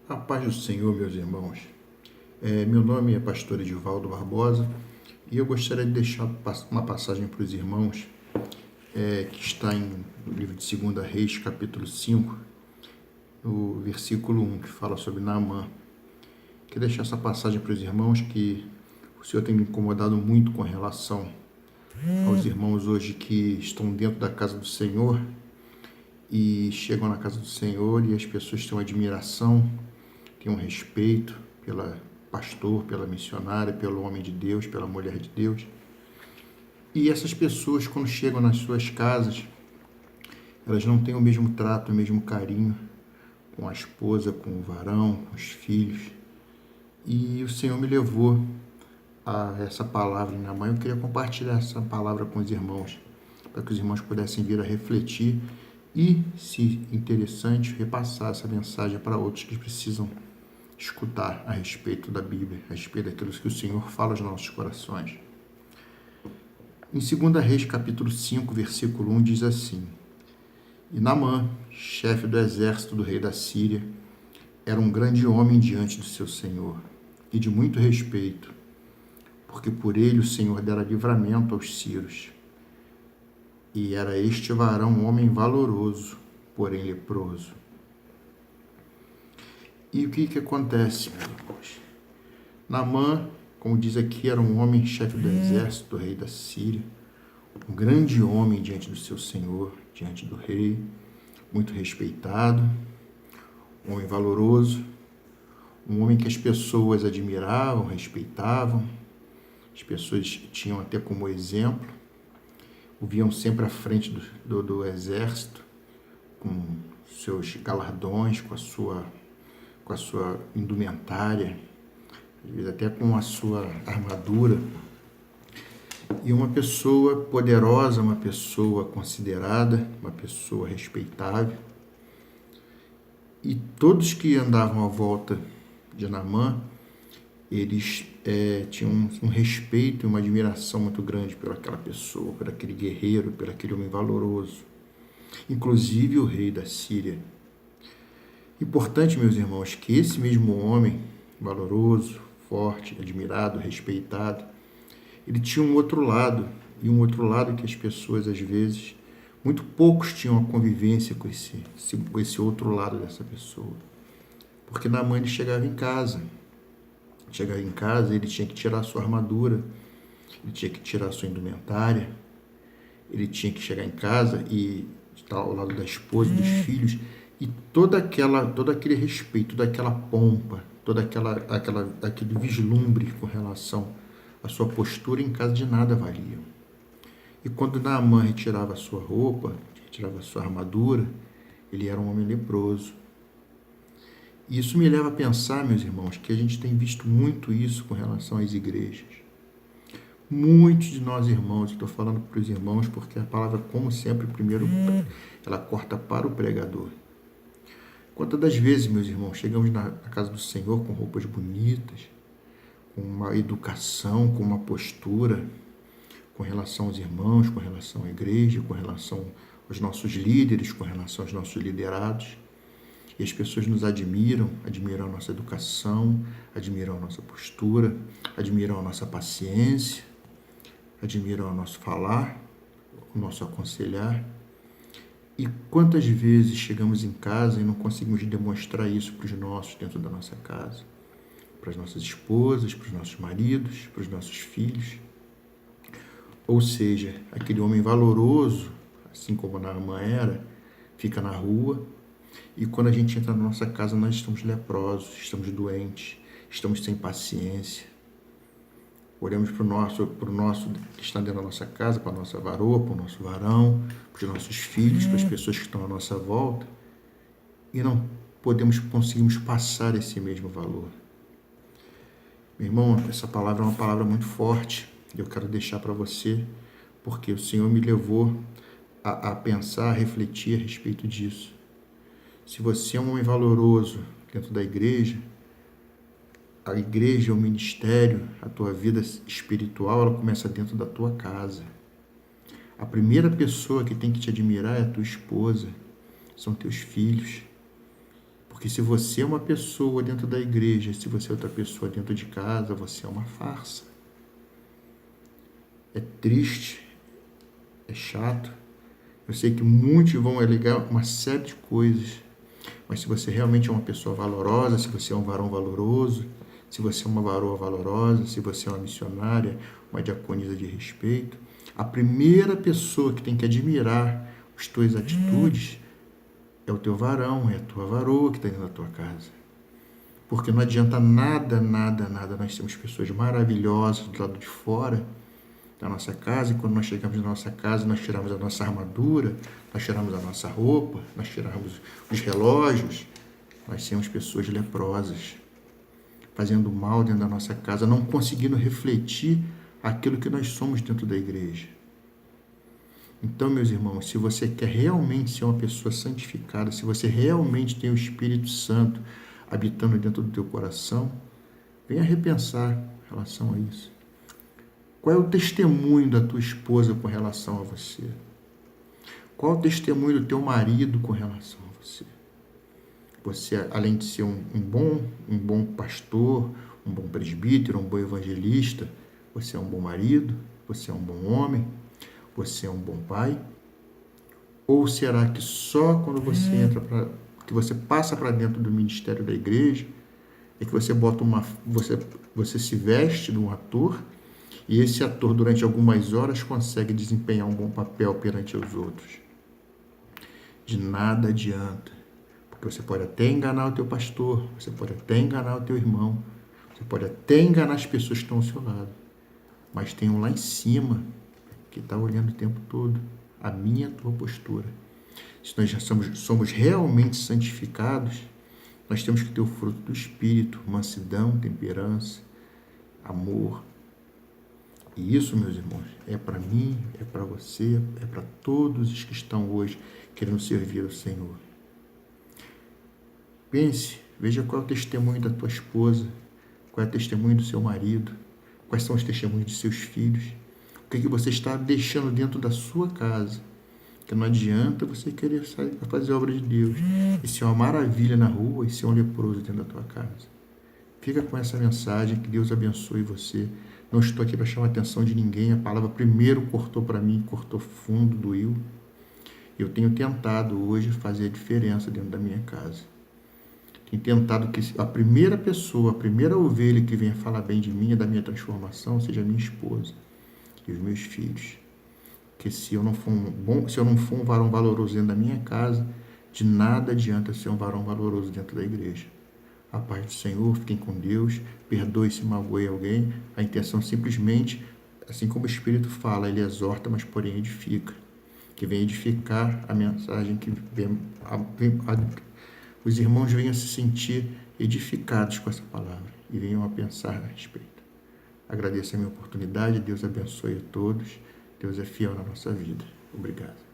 A paz do Senhor, meus irmãos. Meu nome é pastor Edivaldo Barbosa e eu gostaria de deixar uma passagem para os irmãos que está no livro de 2 Reis, capítulo 5, no versículo 1, que fala sobre Naamã. Quero deixar essa passagem para os irmãos que o Senhor tem me incomodado muito com relação aos irmãos hoje que estão dentro da casa do Senhor e chegam na casa do Senhor e as pessoas têm uma admiração, têm um respeito pela pastor, pela missionária, pelo homem de Deus, pela mulher de Deus. E essas pessoas, quando chegam nas suas casas, elas não têm o mesmo trato, o mesmo carinho com a esposa, com o varão, com os filhos. E o Senhor me levou a essa palavra na mão. Eu queria compartilhar essa palavra com os irmãos, para que os irmãos pudessem vir a refletir e, se interessante, repassar essa mensagem para outros que precisam escutar a respeito da Bíblia, a respeito daquilo que o Senhor fala aos nossos corações. Em 2 Reis, capítulo 5, versículo 1, diz assim: E Naamã, chefe do exército do rei da Síria, era um grande homem diante do seu senhor, e de muito respeito, porque por ele o Senhor dera livramento aos sírios. E era este varão um homem valoroso, porém leproso. E o que acontece, meus irmãos? Naamã, como diz aqui, era um homem chefe do exército do rei da Síria, um grande homem diante do seu senhor, diante do rei, muito respeitado, um homem valoroso, um homem que as pessoas admiravam, respeitavam, as pessoas tinham até como exemplo, o viam sempre à frente do exército, com seus galardões, com a sua indumentária, às vezes até com a sua armadura. E uma pessoa poderosa, uma pessoa considerada, uma pessoa respeitável. E todos que andavam à volta de Naamã, eles tinham um respeito e uma admiração muito grande por aquela pessoa, por aquele guerreiro, por aquele homem valoroso. Inclusive o rei da Síria. Importante, meus irmãos, que esse mesmo homem, valoroso, forte, admirado, respeitado, ele tinha um outro lado, e um outro lado que as pessoas, às vezes, muito poucos tinham a convivência com esse outro lado dessa pessoa. Porque Naamã ele chegava em casa, ele tinha que tirar a sua armadura, ele tinha que tirar a sua indumentária, ele tinha que chegar em casa e estar ao lado da esposa, dos filhos, e todo aquele respeito, toda aquela pompa, aquele vislumbre com relação à sua postura em casa de nada valia. E quando Naamã retirava a sua roupa, retirava a sua armadura, ele era um homem leproso. E isso me leva a pensar, meus irmãos, que a gente tem visto muito isso com relação às igrejas. Muitos de nós irmãos, estou falando para os irmãos porque a palavra, como sempre, primeiro ela corta para o pregador. Quantas das vezes, meus irmãos, chegamos na casa do Senhor com roupas bonitas, com uma educação, com uma postura, com relação aos irmãos, com relação à igreja, com relação aos nossos líderes, com relação aos nossos liderados. E as pessoas nos admiram a nossa educação, admiram a nossa postura, admiram a nossa paciência, admiram o nosso falar, o nosso aconselhar. E quantas vezes chegamos em casa e não conseguimos demonstrar isso para os nossos dentro da nossa casa, para as nossas esposas, para os nossos maridos, para os nossos filhos. Ou seja, aquele homem valoroso, assim como Naamã era, fica na rua. E quando a gente entra na nossa casa, nós estamos leprosos, estamos doentes, estamos sem paciência. Olhamos para o nosso que está dentro da nossa casa, para a nossa varoa, para o nosso varão, para os nossos filhos, para as pessoas que estão à nossa volta, e não conseguimos passar esse mesmo valor. Meu irmão, essa palavra é uma palavra muito forte, e eu quero deixar para você, porque o Senhor me levou a pensar, a refletir a respeito disso. Se você é um homem valoroso dentro da igreja, a igreja, o ministério, a tua vida espiritual, ela começa dentro da tua casa. A primeira pessoa que tem que te admirar é a tua esposa, são teus filhos. Porque se você é uma pessoa dentro da igreja, se você é outra pessoa dentro de casa, você é uma farsa. É triste, é chato. Eu sei que muitos vão alegar uma série de coisas, mas se você realmente é uma pessoa valorosa, se você é um varão valoroso, se você é uma varoa valorosa, se você é uma missionária, uma diaconisa de respeito, a primeira pessoa que tem que admirar as tuas atitudes é o teu varão, é a tua varoa que está dentro da tua casa. Porque não adianta nada, nós temos pessoas maravilhosas do lado de fora da nossa casa, e quando nós chegamos na nossa casa, nós tiramos a nossa armadura, nós tiramos a nossa roupa, nós tiramos os relógios, nós somos pessoas leprosas, fazendo mal dentro da nossa casa, não conseguindo refletir aquilo que nós somos dentro da igreja. Então, meus irmãos, se você quer realmente ser uma pessoa santificada, se você realmente tem o Espírito Santo habitando dentro do teu coração, venha repensar em relação a isso. Qual é o testemunho da tua esposa com relação a você? Qual é o testemunho do teu marido com relação a você? Você, além de ser um bom pastor, um bom presbítero, um bom evangelista, você é um bom marido? Você é um bom homem? Você é um bom pai? Ou será que só quando você que você passa para dentro do ministério da igreja, é que você bota você se veste de um ator, e esse ator, durante algumas horas, consegue desempenhar um bom papel perante os outros? De nada adianta. Porque você pode até enganar o teu pastor, você pode até enganar o teu irmão, você pode até enganar as pessoas que estão ao seu lado. Mas tem um lá em cima que está olhando o tempo todo a minha e a tua postura. Se nós já somos realmente santificados, nós temos que ter o fruto do Espírito, mansidão, temperança, amor. E isso, meus irmãos, é para mim, é para você, é para todos os que estão hoje querendo servir ao Senhor. Pense, veja qual é o testemunho da tua esposa, qual é o testemunho do seu marido, quais são os testemunhos de seus filhos, o que você está deixando dentro da sua casa. Que não adianta você querer sair para fazer a obra de Deus e ser uma maravilha na rua e ser um leproso dentro da tua casa. Fica com essa mensagem, que Deus abençoe você. Não estou aqui para chamar a atenção de ninguém, a palavra primeiro cortou para mim, cortou fundo, doeu. Eu tenho tentado hoje fazer a diferença dentro da minha casa. Tenho tentado que a primeira pessoa, a primeira ovelha que venha falar bem de mim e da minha transformação seja a minha esposa e os meus filhos. Porque se eu não for um varão valoroso dentro da minha casa, de nada adianta ser um varão valoroso dentro da igreja. A paz do Senhor, fiquem com Deus, perdoe se magoei alguém. A intenção simplesmente, assim como o Espírito fala, ele exorta, mas porém edifica. Que venha edificar a mensagem, que os irmãos venham se sentir edificados com essa palavra e venham a pensar a respeito. Agradeço a minha oportunidade, Deus abençoe a todos, Deus é fiel na nossa vida. Obrigado.